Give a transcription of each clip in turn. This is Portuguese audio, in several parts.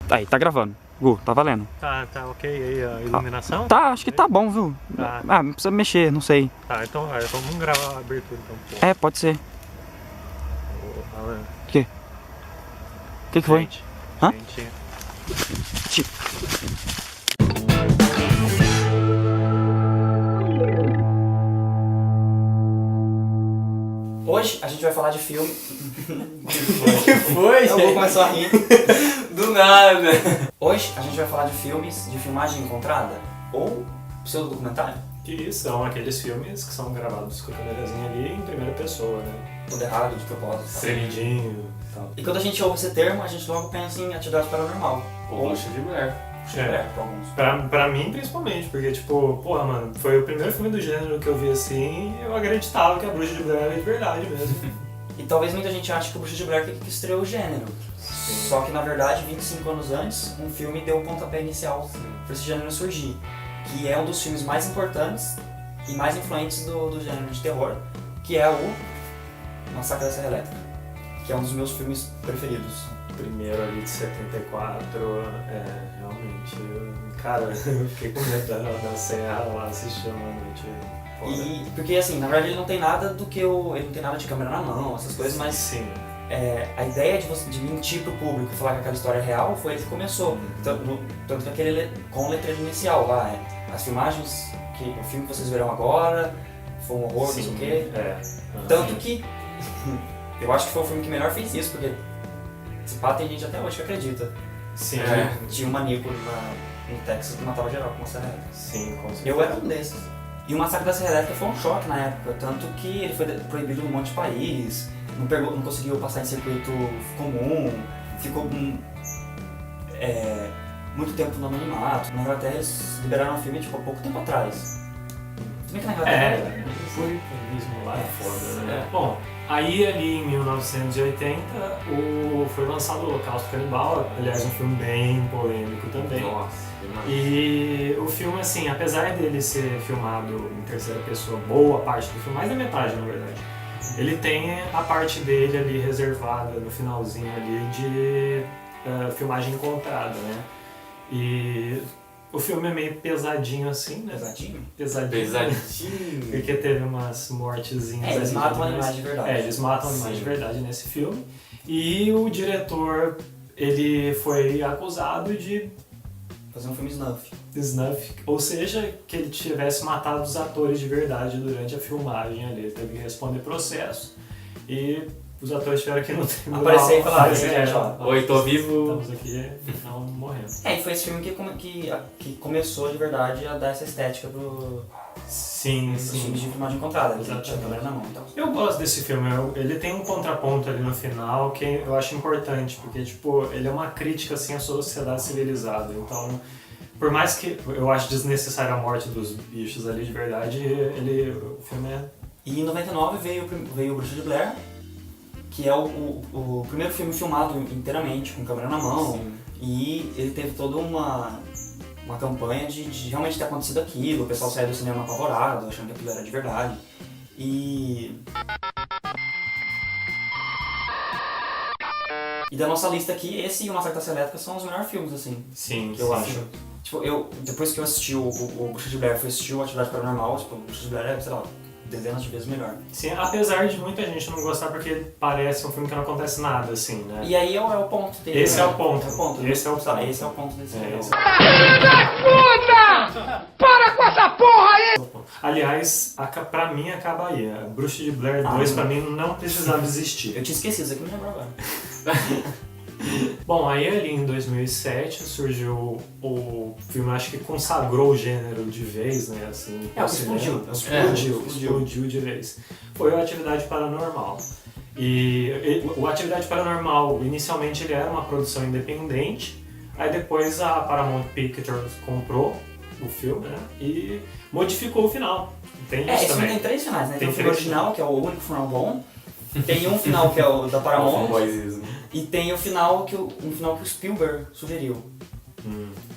Aí, tá gravando. Gu, tá valendo. Tá ok aí a iluminação? Tá, acho que tá bom, viu? Tá. Ah, não precisa mexer, não sei. Tá, então vai, vamos gravar a abertura então. Pô. É, pode ser. Ô, Alan. O quê? O que foi? Gente, Hã? gente. Hoje a gente vai falar de filme. Que foi, Eu vou começar a rir. Do nada. Hoje a gente vai falar de filmes de filmagem encontrada ou pseudo-documentário. Que são aqueles filmes que são gravados com a câmerazinha ali em primeira pessoa, né? Tudo errado, de propósito. Tremidinho e tal. E quando a gente ouve esse termo, a gente logo pensa em atividade paranormal. Ou Bruxa de Blair. Para alguns. Pra mim, principalmente, porque, tipo, porra, mano, foi o primeiro filme do gênero que eu vi assim e eu acreditava que a Bruxa de Blair era de verdade mesmo. E talvez muita gente ache que o Bruxa de Blair que estreou o gênero. Sim. Só que na verdade, 25 anos antes, um filme deu o pontapé inicial para esse gênero surgir. Que é um dos filmes mais importantes e mais influentes do gênero de terror, que é o Massacre da Serra Elétrica, que é um dos meus filmes preferidos. Primeiro ali de 74, realmente, cara, eu fiquei com medo da serra lá assistindo uma noite. Foda. E, porque assim, na verdade ele não tem nada do que ele não tem nada de câmera na mão, essas coisas, mas Sim. a ideia de mentir pro público e falar que aquela história é real foi ele que começou. Tanto que aquele com o letreiro inicial lá, as filmagens, o filme que vocês verão agora, foi um horror, não sei o quê. Tanto que eu acho que foi o filme que melhor fez isso, porque esse pá tem gente até hoje que acredita. Sim, Tinha um maníaco no Texas que matava geral com uma serra elétrica. sim, com certeza. Eu era um desses. E o Massacre da Serra Elétrica foi um choque na época, tanto que ele foi proibido em um monte de país, não conseguiu passar em circuito comum, ficou muito tempo no anonimato. Na Inglaterra eles liberaram o filme tipo, há pouco tempo atrás. Também que na Inglaterra... Foi mesmo lá é foda, né? Bom, aí ali em 1980 foi lançado o Holocausto Canibal, aliás um filme bem polêmico também. Nossa, demais. E o filme, assim, apesar dele ser filmado em terceira pessoa, boa parte do filme, mais da metade na verdade, ele tem a parte dele ali reservada no finalzinho ali de filmagem encontrada, né? E o filme é meio pesadinho assim, né? Pesadinho? Pesadinho. Porque teve umas mortezinhas. Eles ali, matam mas- animais de verdade. eles matam animais Sim. de verdade nesse filme. E o diretor, ele foi acusado de Fazer um filme snuff. snuff, ou seja, que ele tivesse matado os atores de verdade durante a filmagem ali. Ele teve que responder processo e os atores tiveram que no tribunal Aparecer e falar, fazer, gente, ó, oi, tô vivo. Estamos aqui, então morremos. E foi esse filme que começou de verdade a dar essa estética Sim, pros filmes de filmagem encontrada, que tinha câmera na mão e tal. Eu gosto desse filme, ele tem um contraponto ali no final que eu acho importante, porque tipo, ele é uma crítica assim à sociedade civilizada, então por mais que eu acho desnecessária a morte dos bichos ali de verdade, o filme é... E em 99 veio o Bruxa de Blair, que é o primeiro filme filmado inteiramente, com câmera na mão, Sim. e ele teve toda uma campanha de realmente ter acontecido aquilo, o pessoal saiu do cinema apavorado, achando que aquilo era de verdade. E da nossa lista aqui, esse e o Massacre da Serra Elétrica são os melhores filmes, assim, Sim, que eu acho. Tipo, depois que eu assisti o Bruxa de Blair, fui assistir o Atividade Paranormal, tipo, o Bruxa de Blair é, sei lá, dezenas de vezes melhor. Sim, apesar de muita gente não gostar porque parece um filme que não acontece nada, assim, né? E aí é o ponto dele. Esse né? é o ponto. É o ponto. Esse é o ponto. Esse é o ponto desse filme. esse Puta! Para com essa porra aí! Aliás, pra mim acaba aí. A Bruxa de Blair 2 pra mim não precisava existir. Eu tinha esquecido, isso aqui me lembrou agora. Bom, aí ali em 2007 surgiu o filme, acho que consagrou o gênero de vez, né, assim. É, o que explodiu. Explodiu de vez. Foi o Atividade Paranormal. E o Atividade Paranormal, inicialmente ele era uma produção independente, aí depois a Paramount Pictures comprou o filme, né, e modificou o final. Tem isso Esse filme também. tem 3 finais, né? Tem Tem o filme 3 original, que é o único final bom. Tem um final que é o da Paramount. Fanboysismo. E tem o final que o Spielberg sugeriu.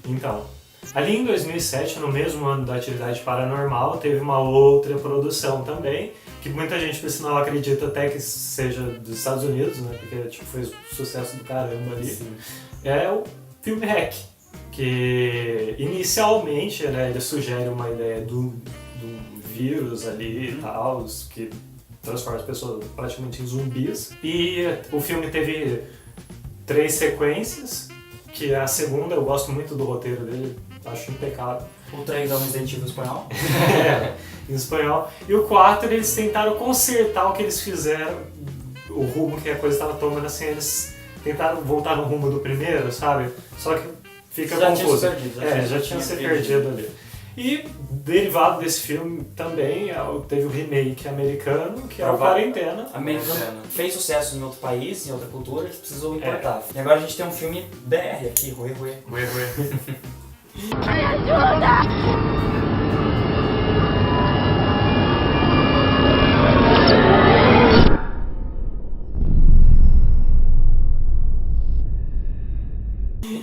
Então, ali em 2007, no mesmo ano da Atividade Paranormal, teve uma outra produção também, que muita gente, por sinal, acredita até que seja dos Estados Unidos, né? Porque tipo, fez sucesso do caramba ali. Sim. É o filme hack, que inicialmente, né, ele sugere uma ideia do vírus ali e tal, que transforma as pessoas praticamente em zumbis. E o filme teve 3 sequências, que a segunda, eu gosto muito do roteiro dele, acho impecável. O 3 é um Resident Evil espanhol. Em espanhol. E o 4, eles tentaram consertar o que eles fizeram, o rumo que a coisa estava tomando, assim, eles tentaram voltar no rumo do primeiro, sabe? Só que fica confuso. Já tinha se perdido ali. E derivado desse filme também teve o remake americano, que é o Quarentena. Americano fez sucesso em outro país, em outra cultura, que precisou importar. E agora a gente tem um filme BR aqui, Ruê. Me ajuda!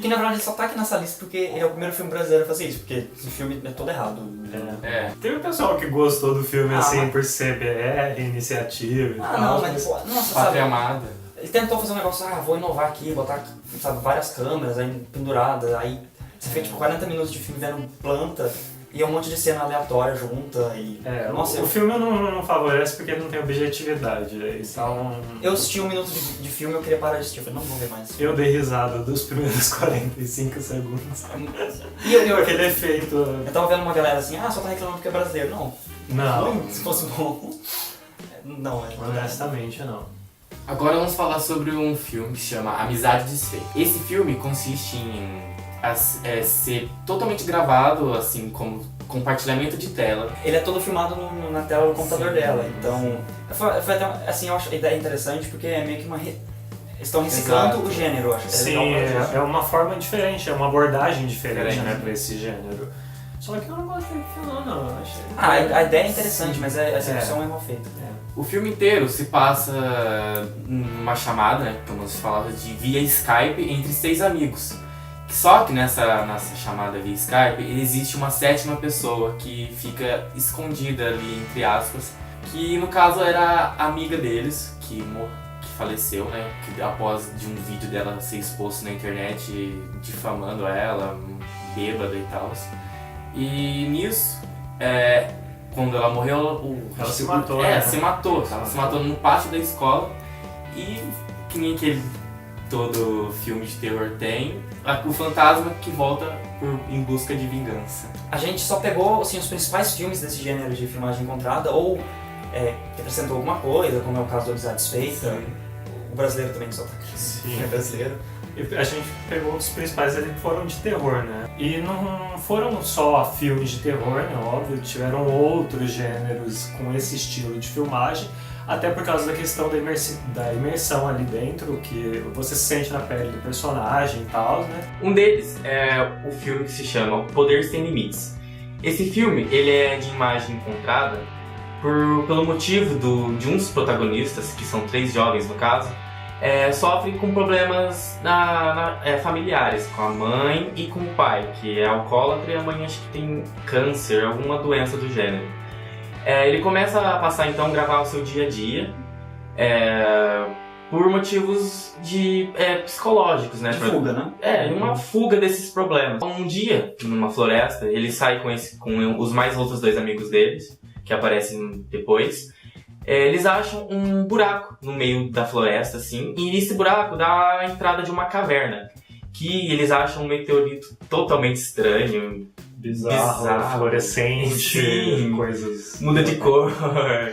Que na verdade ele só tá aqui nessa lista porque ele é o primeiro filme brasileiro a fazer isso, porque esse filme é todo errado. Teve um pessoal que gostou do filme assim, por ser BR, iniciativa e tal. Não, mas nossa, Pátria sabe? Amada. Ele tentou fazer um negócio, vou inovar aqui, botar, sabe, várias câmeras aí penduradas, aí você fez tipo 40 minutos de filme vendo planta e um monte de cena aleatória junta e... Nossa, o filme não favorece porque ele não tem objetividade, então... Eu assisti 1 minuto de filme e eu queria parar de assistir, eu falei, não vou ver mais. Eu dei risada dos primeiros 45 segundos. E eu aquele efeito... Eu tava vendo uma galera assim, só tá reclamando porque é brasileiro. Não. Não. Se fosse bom... Não, honestamente não. Agora vamos falar sobre um filme que se chama Amizade Desfeita. Esse filme consiste em ser totalmente gravado, assim, como compartilhamento de tela. Ele é todo filmado na tela do computador dela, então... Foi até, assim, eu acho a ideia interessante porque é meio que uma... Estão reciclando o gênero, eu acho. Sim, é uma forma diferente, é uma abordagem diferente, né, pra esse gênero. Só que eu não gostei do filme, não. Eu achei... A ideia é interessante, mas a execução é mal feita. O filme inteiro se passa numa chamada, né, como se falava, via Skype entre 6 amigos. Só que nessa chamada via Skype existe uma 7ª pessoa que fica escondida ali, entre aspas, que no caso era a amiga deles, que faleceu, né, que após de um vídeo dela ser exposto na internet difamando ela, bêbada e tal. E nisso, quando ela morreu, ela se matou. Ela se matou no pátio da escola e que nem aquele todo filme de terror tem, o fantasma que volta em busca de vingança. A gente só pegou assim, os principais filmes desse gênero de filmagem encontrada ou que acrescentou alguma coisa, como é o caso do Amizade Desfeita. Sim. O brasileiro também que só tá aqui. Sim. É brasileiro. A gente pegou os principais ali que foram de terror, né? E não foram só filmes de terror, né? Óbvio, tiveram outros gêneros com esse estilo de filmagem, até por causa da questão da imersão ali dentro, que você se sente na pele do personagem e tal, né? Um deles é o filme que se chama O Poder Sem Limites. Esse filme, ele é de imagem encontrada pelo motivo de uns protagonistas, que são 3 jovens no caso, sofrem com problemas familiares, com a mãe e com o pai, que é alcoólatra e a mãe acho que tem câncer, alguma doença do gênero. Ele começa a passar então a gravar o seu dia a dia por motivos psicológicos, né? De fuga, né? Uma fuga desses problemas. Um dia, numa floresta, ele sai com os mais outros 2 amigos deles, que aparecem depois. Eles acham um buraco no meio da floresta, assim, e nesse buraco dá a entrada de uma caverna, que eles acham um meteorito totalmente estranho, bizarro, fluorescente, sim, coisas... muda de cor.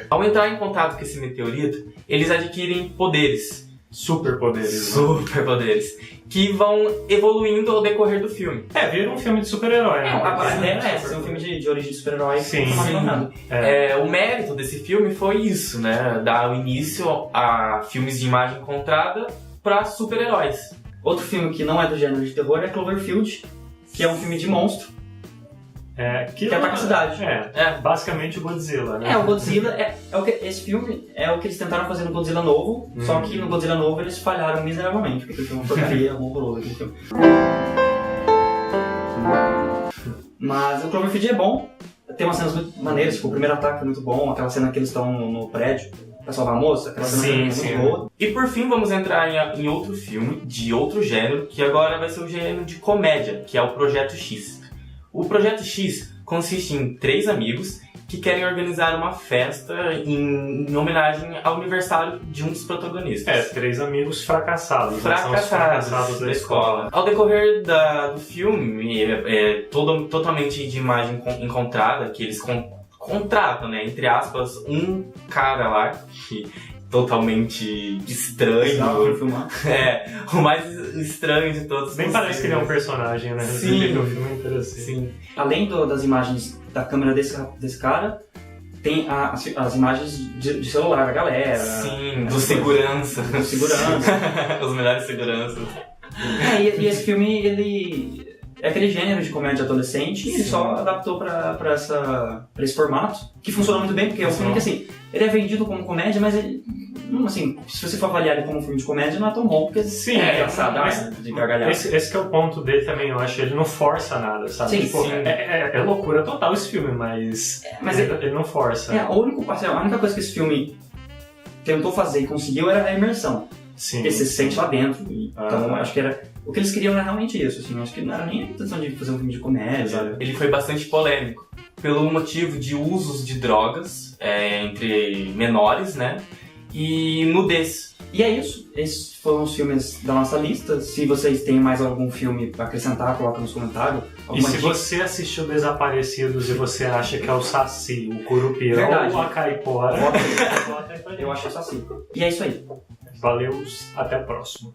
Ao entrar em contato com esse meteorito, eles adquirem poderes. Superpoderes, que vão evoluindo ao decorrer do filme. Vira um filme de super-herói, né? A ideia é essa, é um filme de origem de super-herói. Sim. O mérito desse filme foi isso, né? Dar o início a filmes de imagem encontrada para super-heróis. Outro filme que não é do gênero de terror é Cloverfield, que é um filme de monstro. Que ataca a cidade. Basicamente o Godzilla, né? O Godzilla esse filme é o que eles tentaram fazer no Godzilla novo, só que no Godzilla novo eles falharam miseravelmente, porque o filme foi uma porcaria horrorosa aquele filme. Mas o Cloverfield é bom, tem umas cenas muito maneiras, tipo, o primeiro ataque é muito bom, aquela cena que eles estão no prédio, pra salvar a moça, aquela cena muito boa. E por fim, vamos entrar em outro filme, de outro gênero, que agora vai ser o gênero de comédia, que é o Projeto X. O Projeto X consiste em 3 amigos que querem organizar uma festa em homenagem ao aniversário de um dos protagonistas. 3 amigos fracassados. São os Fracassados da escola. Ao decorrer do filme, totalmente de imagem encontrada, que eles contratam, né, entre aspas, um cara lá, que totalmente estranho. O mais estranho de todos. Nem parece que ele é um personagem, né? Sim. O filme inteiro assim. Sim. Além das imagens da câmera desse cara, tem as imagens de celular da galera. Sim, do segurança. Os melhores seguranças. E esse filme, ele é aquele gênero de comédia adolescente e ele só adaptou pra esse formato, que funciona muito bem, porque é um filme que, assim, ele é vendido como comédia, mas ele, assim, se você for avaliar ele como um filme de comédia, não é tão bom, porque é engraçado, de gargalhar. Esse que é o ponto dele também, eu acho, ele não força nada, sabe? Sim, tipo, sim. É loucura total esse filme, mas ele não força. A única coisa que esse filme tentou fazer e conseguiu era a imersão. Sim. Porque você se sente lá dentro. Então, acho que era... O que eles queriam era realmente isso, assim. Acho que não era nem a intenção de fazer um filme de comédia. Ele foi bastante polêmico, pelo motivo de usos de drogas entre menores, né? E nudez. E é isso. Esses foram os filmes da nossa lista. Se vocês têm mais algum filme pra acrescentar, coloca nos comentários. E se você assistiu Desaparecidos e você acha que é o Saci, o Curupira ou a Caipora, eu acho que é só assim. E é isso aí. Valeu, até a próxima.